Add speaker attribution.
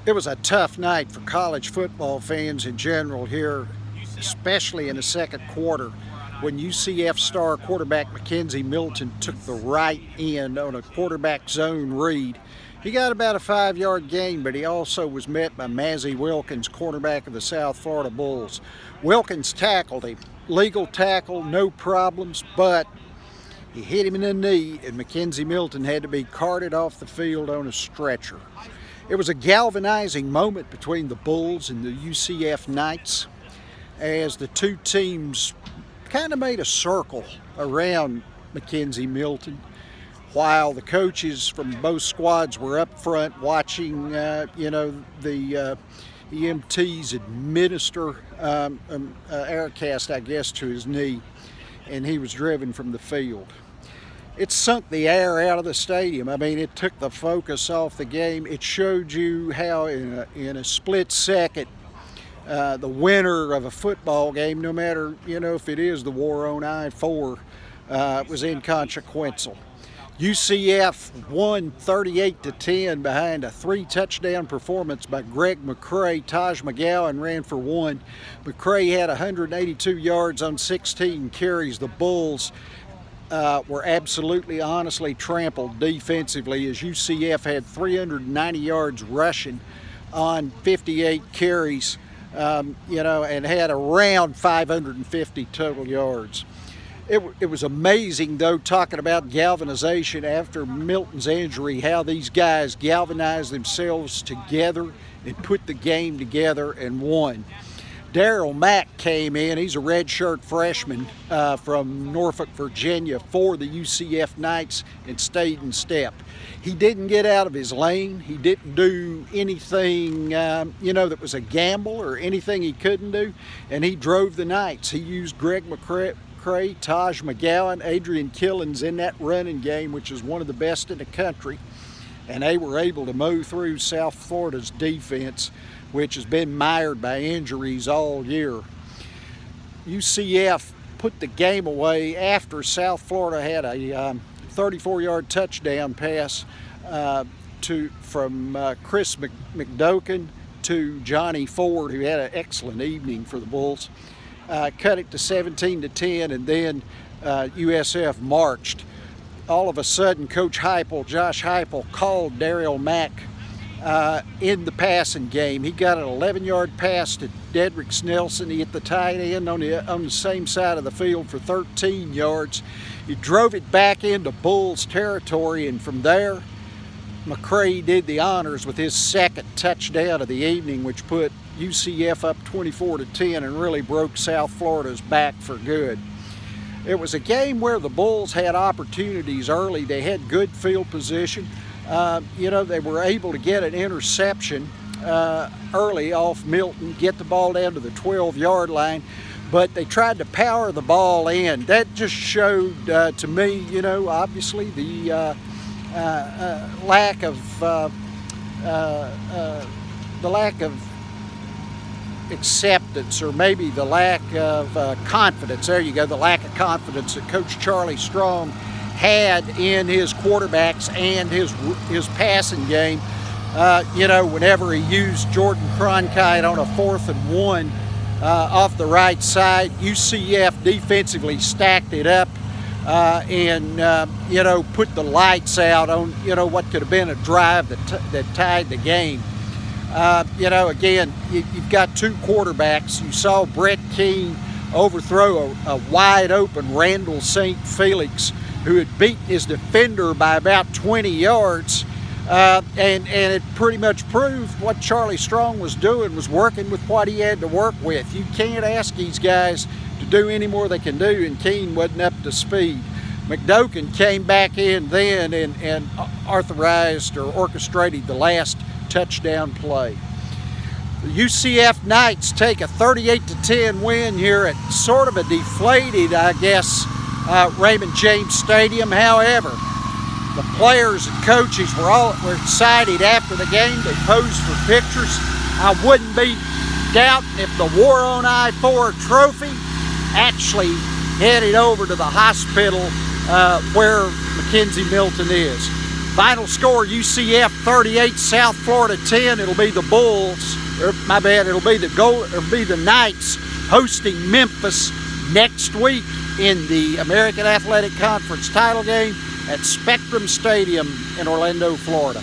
Speaker 1: It was a tough night for college football fans in general here, especially in the second quarter when UCF star quarterback McKenzie Milton took the right end on a quarterback zone read. He got about a 5-yard gain, but he also was met by Mazzie Wilkins, cornerback of the South Florida Bulls. Wilkins tackled him. Legal tackle, no problems, but he hit him in the knee, and McKenzie Milton had to be carted off the field on a stretcher. It was a galvanizing moment between the Bulls and the UCF Knights as the two teams kind of made a circle around McKenzie Milton while the coaches from both squads were up front watching, the EMTs administer Aircast, I guess, to his knee, and he was driven from the field. It sunk the air out of the stadium. I mean, it took the focus off the game. It showed you how in a split second, the winner of a football game, no matter, if it is the war on I-4, was inconsequential. UCF won 38-10 behind a 3-touchdown performance by Greg McCray. Taj McGowan ran for one. McCray had 182 yards on 16 carries. The Bulls were absolutely, honestly trampled defensively as UCF had 390 yards rushing on 58 carries, and had around 550 total yards. It was amazing, though, talking about galvanization after Milton's injury, how these guys galvanized themselves together and put the game together and won. Darryl Mack came in. He's a redshirt freshman from Norfolk, Virginia for the UCF Knights and stayed in step. He didn't get out of his lane. He didn't do anything, that was a gamble or anything he couldn't do, and he drove the Knights. He used Greg McCray, Taj McGowan, Adrian Killens in that running game, which is one of the best in the country, and they were able to mow through South Florida's defense, which has been mired by injuries all year. UCF put the game away after South Florida had a 34-yard touchdown pass from Chris McDoken to Johnny Ford, who had an excellent evening for the Bulls. Cut it to 17-10, and then USF marched. All of a sudden, Coach Josh Heupel, called Darryl Mack in the passing game. He got an 11-yard pass to Dedrick Nelson. He hit the tight end on the same side of the field for 13 yards. He drove it back into Bulls territory, and from there, McCray did the honors with his second touchdown of the evening, which put UCF up 24-10 and really broke South Florida's back for good. It was a game where the Bulls had opportunities early. They had good field position. They were able to get an interception early off Milton, get the ball down to the 12-yard line, but they tried to power the ball in. That just showed to me, obviously the lack of acceptance, or maybe the lack of confidence. There you go, the lack of confidence that Coach Charlie Strong had in his quarterbacks and his passing game. Whenever he used Jordan Cronkite on a 4th and 1 off the right side, UCF defensively stacked it up and put the lights out on what could have been a drive that tied the game. Again, you've got two quarterbacks. You saw Brett Keane overthrow a wide open Randall St. Felix, who had beaten his defender by about 20 yards. And it pretty much proved what Charlie Strong was doing was working with what he had to work with. You can't ask these guys to do any more they can do, and Keane wasn't up to speed. McDoken came back in then and authorized or orchestrated the last touchdown play. The UCF Knights take a 38-10 win here at sort of a deflated, I guess, Raymond James Stadium. However, the players and coaches were excited after the game. They posed for pictures. I wouldn't be doubting if the War on I-4 trophy actually headed over to the hospital where McKenzie Milton is. Final score, UCF 38, South Florida 10. It'll be the Bulls, or my bad, it'll be the Knights hosting Memphis next week in the American Athletic Conference title game at Spectrum Stadium in Orlando, Florida.